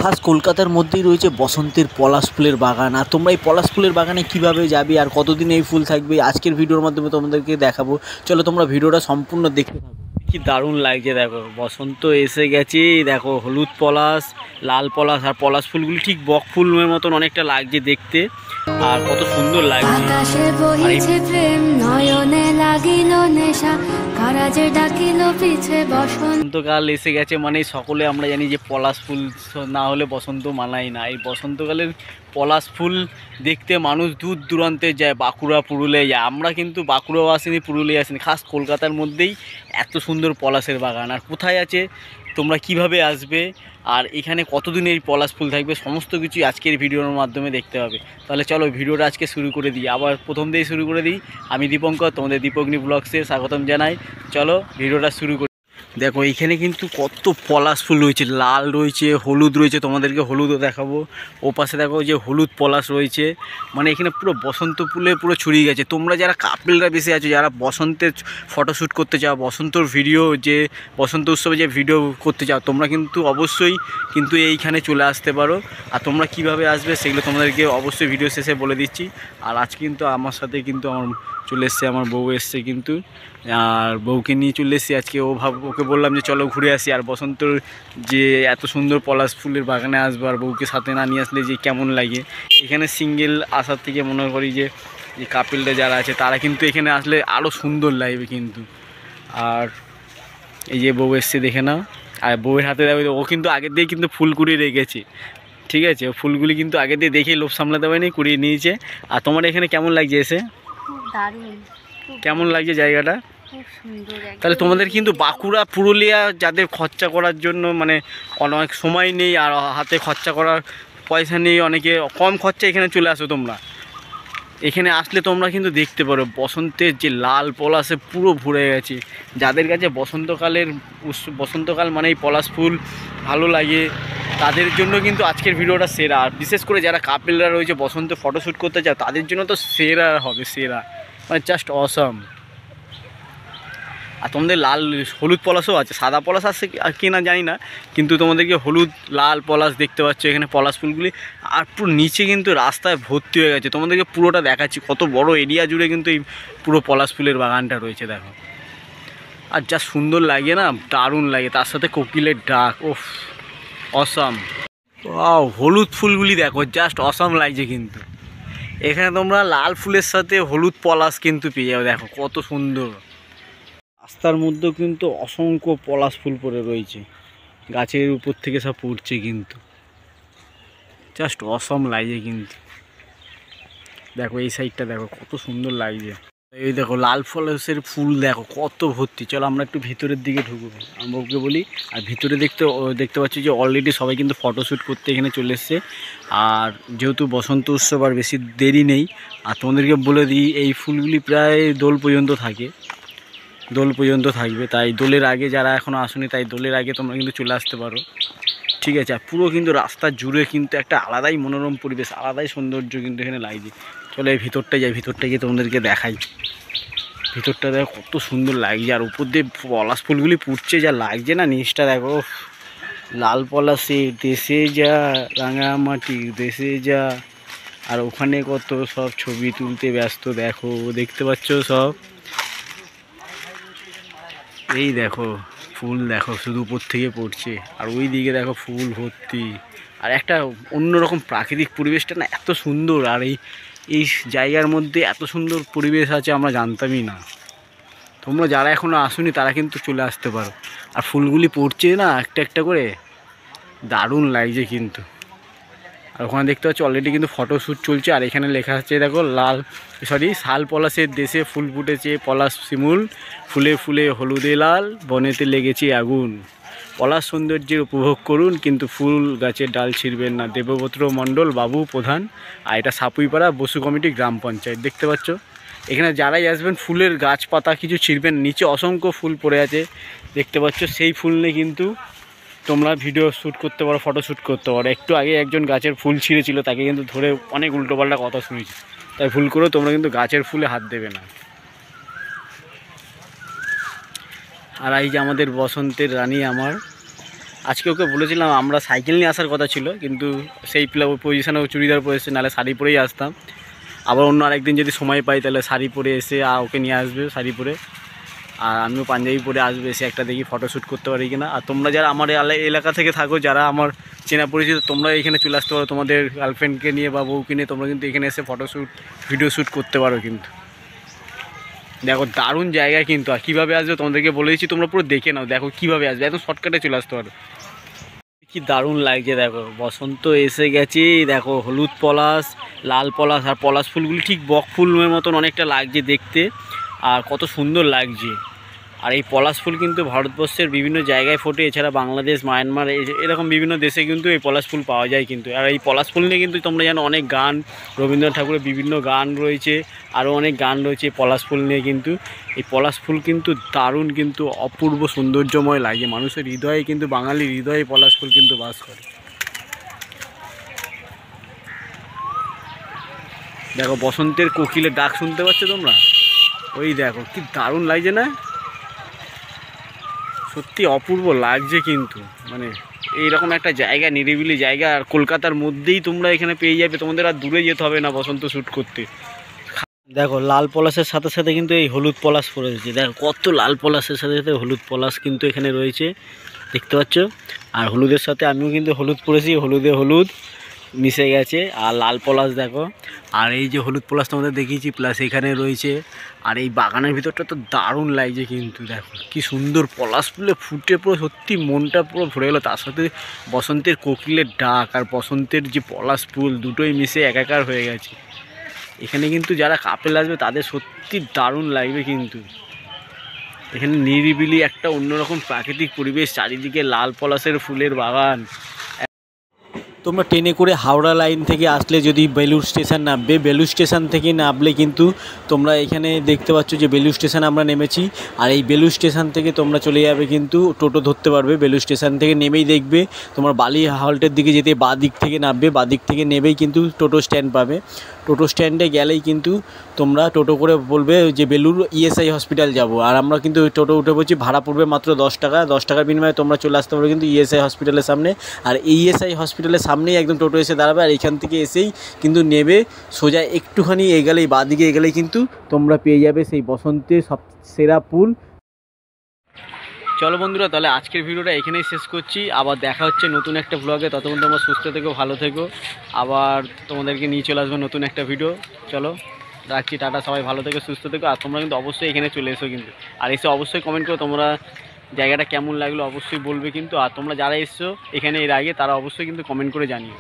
খাস কলকাতার মধ্যেই রয়েছে বসন্তের পলাশ ফুলের বাগান। আর তোমরা এই পলাশ ফুলের বাগানে কিভাবে যাবে আর কতদিন এই ফুল থাকবে আজকের ভিডিওর মাধ্যমে তোমাদেরকে দেখাবো। চলো তোমরা ভিডিওটা সম্পূর্ণ দেখতে থাকো। কি দারুণ লাগছে দেখো, বসন্ত এসে গেছে। দেখো হলুদ পলাশ, লাল পলাশ আর পলাশ ফুলগুলি ঠিক বক ফুলের মতন অনেকটা লাগছে দেখতে, আর কত সুন্দর লাগছে। আকাশে বহিছে প্রেম, নয়নে লাগিল নেশা, কারাজে ডাকিল পিছে বসন্তকাল এসে গেছে মানে সকলে আমরা জানি যে পলাশ ফুল না হলে বসন্ত মানায় না। এই বসন্তকালের পলাশ ফুল দেখতে মানুষ দূর দূরান্তে যায়, বাঁকুড়া পুরুলিয়া যায়। আমরা কিন্তু বাঁকুড়াও আসিনি, পুরুলিয়া আসিনি, খাস কলকাতার মধ্যেই এত সুন্দর পলাশের বাগান। আর কোথায় আছে, তোমরা কিভাবে আসবে, আর এখানে কতদিন এই পলাশ ফুল থাকবে, সমস্ত কিছুই আজকের ভিডিওর মাধ্যমে দেখতে হবে। তাহলে চলো ভিডিওটা আজকে শুরু করে দিই। আবার প্রথম দিয়েই শুরু করে দিই। আমি দীপঙ্কর, তোমাদের দীপগ্নি ব্লগসে স্বাগতম জানাই। চলো ভিডিওটা শুরু করি। দেখো এইখানে কিন্তু কত পলাশ ফুল রয়েছে, লাল রয়েছে, হলুদ রয়েছে, তোমাদেরকে হলুদও দেখাবো। ও পাশে দেখো যে হলুদ পলাশ রয়েছে, মানে এখানে পুরো বসন্ত ফুলে পুরো ছড়িয়ে গেছে। তোমরা যারা কাপেলরা বেশি আছো, যারা বসন্তের ফটোশ্যুট করতে চাও, বসন্তর ভিডিও যে বসন্ত উৎসবে যে ভিডিও করতে চাও, তোমরা কিন্তু অবশ্যই কিন্তু এইখানে চলে আসতে পারো। আর তোমরা কিভাবে আসবে সেগুলো তোমাদেরকে অবশ্যই ভিডিও শেষে বলে দিচ্ছি। আর আজ কিন্তু আমার সাথে কিন্তু আমার চলে এসছে, আমার বউ এসছে কিন্তু, আর বউকে নিয়ে চলে এসেছি আজকে। ওকে বললাম যে চলো ঘুরে আসি, আর বসন্তর যে এত সুন্দর পলাশ ফুলের বাগানে আসবো আর বউকে সাথে না নিয়ে আসলে যে কেমন লাগে। এখানে সিঙ্গেল আসার থেকে মনে করি যে কাপেলরা যারা আছে তারা কিন্তু এখানে আসলে আরও সুন্দর লাগবে কিন্তু। আর এই যে বউ এসছে দেখে নাও, আর বউয়ের হাতে দেবে, ও কিন্তু আগের দিয়ে কিন্তু ফুল কুড়িয়ে রেখেছে, ঠিক আছে। ফুলগুলি কিন্তু আগে দিয়ে দেখে লোভ সামলাতে পারেনি, কুড়িয়ে নিয়েছে। আর তোমার এখানে কেমন লাগছে এসে? কেমন লাগছে জায়গাটা? তাহলে তোমাদের কিন্তু বাঁকুড়া পুরুলিয়া যাদের খরচা করার জন্য মানে অনেক সময় নেই আর হাতে খরচা করার পয়সা নেই, অনেকে কম খরচা এখানে চলে আসো তোমরা। এখানে আসলে তোমরা কিন্তু দেখতে পারো বসন্তের যে লাল পলাশে পুরো ভরে গেছে। যাদের কাছে বসন্তকাল মানেই পলাশ ফুল ভালো লাগে, তাদের জন্য কিন্তু আজকের ভিডিওটা সেরা। আর বিশেষ করে যারা কাপেলরা রয়েছে বসন্ত ফটোশ্যুট করতে চায়, তাদের জন্য তো সেরা হবে, সেরা মানে জাস্ট অসম। আর তোমাদের লাল হলুদ পলাশও আছে, সাদা পলাশ আছে কি না জানি না, কিন্তু তোমাদেরকে হলুদ লাল পলাশ দেখতে পাচ্ছ এখানে পলাশ ফুলগুলি। আর পুরো নিচে কিন্তু রাস্তায় ভর্তি হয়ে গেছে, তোমাদেরকে পুরোটা দেখাচ্ছি। কত বড় এরিয়া জুড়ে কিন্তু এই পুরো পলাশ ফুলের বাগানটা রয়েছে দেখো। আর যা সুন্দর লাগে না, দারুণ লাগে, তার সাথে কোকিলের ডাক, ওফ অসম। ওয়াও, হলুদ ফুলগুলি দেখো, জাস্ট অসম লাগছে কিন্তু। এখানে তোমরা লাল ফুলের সাথে হলুদ পলাশ কিন্তু পেয়ে যাবে, দেখো কত সুন্দর। রাস্তার মধ্যেও কিন্তু অসংখ্য পলাশ ফুল পড়ে রয়েছে, গাছের উপর থেকে সব পড়ছে কিন্তু, জাস্ট অসম লাগছে কিন্তু। দেখো এই সাইডটা দেখো কত সুন্দর লাগছে। এই দেখো লাল পলাশের ফুল দেখো কত ভর্তি। চলো আমরা একটু ভিতরের দিকে ঢুকবো, আমরা ওকে বলি। আর ভিতরে দেখতে পাচ্ছি যে অলরেডি সবাই কিন্তু ফটোশ্যুট করতে এখানে চলে এসছে। আর যেহেতু বসন্ত উৎসব আর বেশি দেরি নেই, আর তোমাদেরকে বলে দিই এই ফুলগুলি প্রায় দোল পর্যন্ত থাকবে। তাই দোলের আগে যারা এখনও আসেনি, তাই দোলের আগে তোমরা কিন্তু চলে আসতে পারো, ঠিক আছে। আর পুরো কিন্তু রাস্তা জুড়ে কিন্তু একটা আলাদাই মনোরম পরিবেশ, আলাদাই সৌন্দর্য কিন্তু এখানে লাগছে। চলো এই ভিতরটা গিয়ে তোমাদেরকে দেখাই। ভিতরটা দেখো কত সুন্দর লাগছে, আর উপর দিয়ে পলাশ ফুলগুলি পুড়ছে, যা লাগছে না নিচটা দেখো। লাল পলাশে দেশে যা, রাঙামাটির দেশে যা। আর ওখানে কত সব ছবি তুলতে ব্যস্ত, দেখো দেখতে পাচ্ছ সব। এই দেখো ফুল দেখো শুধু উপর থেকে পড়ছে, আর ওই দিকে দেখো ফুল ভর্তি। আর একটা অন্যরকম প্রাকৃতিক পরিবেশটা না এত সুন্দর। আর এই জায়গার মধ্যে এত সুন্দর পরিবেশ আছে আমরা জানতামই না। তোমরা যারা এখনও আসোনি তারা কিন্তু চলে আসতে পারো। আর ফুলগুলি পড়ছে না একটা একটা করে, দারুণ লাগছে কিন্তু। আর ওখানে দেখতে পাচ্ছি অলরেডি কিন্তু ফটোশ্যুট চলছে। আর এখানে লেখা আছে দেখো শাল পলাশের দেশে ফুল ফুটেছে, পলাশ শিমুল ফুলে ফুলে হলুদে লাল, বনেতে লেগেছে আগুন। পলাশ সৌন্দর্যের উপভোগ করুন, কিন্তু ফুল গাছের ডাল ছিঁড়বেন না। দেবব্রত মণ্ডল বাবু প্রধান। আর এটা সাপুইপাড়া বসু কমিটি গ্রাম পঞ্চায়েত। দেখতে পাচ্ছ এখানে যারাই আসবেন ফুলের গাছপাতা কিছু ছিঁড়বেন, নিচে অসংখ্য ফুল পড়ে আছে দেখতে পাচ্ছ। সেই ফুল নিয়ে কিন্তু তোমরা ভিডিও শ্যুট করতে পারো, ফটো শ্যুট করতে পারো। একটু আগে একজন গাছের ফুল ছিঁড়েছিল, তাকে কিন্তু ধরে অনেক উল্টোপাল্টা কথা শুনেছি। তাই ভুল করেও তোমরা কিন্তু গাছের ফুলে হাত দেবে না। আর এই যে আমাদের বসন্তের রানী আমার আজকে ওকে বলেছিলাম আমরা সাইকেল নিয়ে আসার কথা ছিল, কিন্তু সেই পজিশনে ও চুড়িদার পরে এসেছে, নাহলে শাড়ি পরেই আসতাম। আবার অন্য আরেকদিন যদি সময় পাই তাহলে শাড়ি পরে এসে ওকে নিয়ে আসবে শাড়ি পরে, আর আমিও পাঞ্জাবি পরে আসবে, এসে একটা দেখি ফটোশ্যুট করতে পারি কিনা। আর তোমরা যারা আমার এলাকা থেকে থাকো, যারা আমার চেনা পরিচিত, তোমরা এখানে চলে আসতে পারো তোমাদের গার্লফ্রেন্ডকে নিয়ে বা বউকে নিয়ে, তোমরা কিন্তু এখানে এসে ফটোশ্যুট ভিডিও শ্যুট করতে পারো। কিন্তু দেখো দারুণ জায়গা কিন্তু, আর কীভাবে আসবে তোমাদেরকে বলে দিচ্ছি, তোমরা পুরো দেখে নাও। দেখো কীভাবে আসবে, একদম শর্টকাটে চলে আসতে পারো। কি দারুণ লাগছে দেখো, বসন্ত এসে গেছে। দেখো হলুদ পলাশ, লাল পলাশ, আর পলাশ ফুলগুলি ঠিক বক ফুলের মতন অনেকটা লাগছে দেখতে, আর কত সুন্দর লাগছে। আর এই পলাশ ফুল কিন্তু ভারতবর্ষের বিভিন্ন জায়গায় ফোটে, এছাড়া বাংলাদেশ, মায়ানমার এরকম বিভিন্ন দেশে কিন্তু এই পলাশ ফুল পাওয়া যায় কিন্তু। আর এই পলাশ ফুল নিয়ে কিন্তু তোমরা জানো অনেক গান, রবীন্দ্রনাথ ঠাকুরের বিভিন্ন গান রয়েছে, আরও অনেক গান রয়েছে এই পলাশ ফুল নিয়ে। কিন্তু এই পলাশ ফুল কিন্তু দারুণ, কিন্তু অপূর্ব সৌন্দর্যময় লাগে, মানুষের হৃদয়ে কিন্তু, বাঙালির হৃদয়ে পলাশ ফুল কিন্তু বাস করে। দেখো বসন্তের কোকিলের ডাক শুনতে পাচ্ছ তোমরা, ওই দেখো কি দারুণ লাগছে না, সত্যি অপূর্ব লাগছে কিন্তু। মানে এইরকম একটা জায়গা, নিরিবিলি জায়গা, আর কলকাতার মধ্যেই তোমরা এখানে পেয়ে যাবে, তোমাদের আর দূরে যেতে হবে না বসন্ত শ্যুট করতে। দেখো লাল পলাশের সাথে সাথে কিন্তু এই হলুদ পলাশ পড়েছে, দেখো কত লাল পলাশের সাথে সাথে হলুদ পলাশ কিন্তু এখানে রয়েছে, দেখতে পাচ্ছ। আর হলুদের সাথে আমিও কিন্তু হলুদ পরেছি, হলুদে হলুদ মিশে গেছে। আর লাল পলাশ দেখো, আর এই যে হলুদ পলাশ তোমাদের দেখিয়েছি, প্লাস এখানে রয়েছে। আর এই বাগানের ভিতরটা তো দারুণ লাগছে কিন্তু, দেখো কি সুন্দর পলাশ ফুলে ফুটে, পুরো সত্যি মনটা পুরো ভরে গেলো। তার সাথে বসন্তের কোকিলের ডাক আর বসন্তের যে পলাশ ফুল, দুটোই মিশে একাকার হয়ে গেছে। এখানে কিন্তু যারা কাপেল আসবে তাদের সত্যি দারুণ লাগবে কিন্তু। এখানে নিরিবিলি একটা অন্যরকম প্রাকৃতিক পরিবেশ, চারিদিকে লাল পলাশের ফুলের বাগান। তোমরা ট্রেনে করে হাওড়া লাইন থেকে আসলে যদি বেলুড় স্টেশন নামবে, বেলুড় স্টেশন থেকে নামলে কিন্তু তোমরা এখানে দেখতে পাচ্ছ যে বেলুড় স্টেশন আমরা নেমেছি। আর এই বেলুড় স্টেশন থেকে তোমরা চলে যাবে কিন্তু, টোটো ধরতে পারবে। বেলুড় স্টেশন থেকে নেমেই দেখবে তোমার বালি হল্টের দিকে যেতে বাঁ দিক থেকে নামবে, বাঁ দিক থেকে নেবেই কিন্তু টোটো স্ট্যান্ড পাবে। টোটো স্ট্যান্ডে গেলেই কিন্তু তোমরা টোটো করে বলবে যে বেলুড় ইএসআই হসপিটাল যাব। আর আমরা কিন্তু টোটো উঠে পড়ছি, ভাড়া পড়বে মাত্র 10 টাকা। 10 টাকার বিনিময়ে তোমরা চলে আসতে পারবে কিন্তু ইএসআই হসপিটালের সামনে। আর ইএসআই হসপিটালের সামনেই একদম টোটো এসে দাঁড়াবে, আর এখান থেকে এসেই কিন্তু নেবে, সোজা একটুখানি এগেলেই বাঁ দিকে এগেলেই কিন্তু তোমরা পেয়ে যাবে সেই বসন্তের সব সেরা ফুল। চলো বন্ধুরা, তাহলে আজকের ভিডিওটা এখানেই শেষ করছি। আবার দেখা হচ্ছে নতুন একটা ব্লগে, ততক্ষণ তোমরা সুস্থ থেকো, ভালো থেকো। আবার তোমাদেরকে নিয়ে চলে আসবো নতুন একটা ভিডিও। চলো রাখছি, টাটা, সবাই ভালো থেকো, সুস্থ থেকো। আর তোমরা কিন্তু অবশ্যই এখানে চলে এসো কিন্তু, আর এসে অবশ্যই কমেন্ট করো তোমরা জায়গাটা কেমন লাগলো, অবশ্যই বলবে কিন্তু। আর তোমরা যারা এসছো এখানে এর আগে, তারা অবশ্যই কিন্তু কমেন্ট করে জানিও।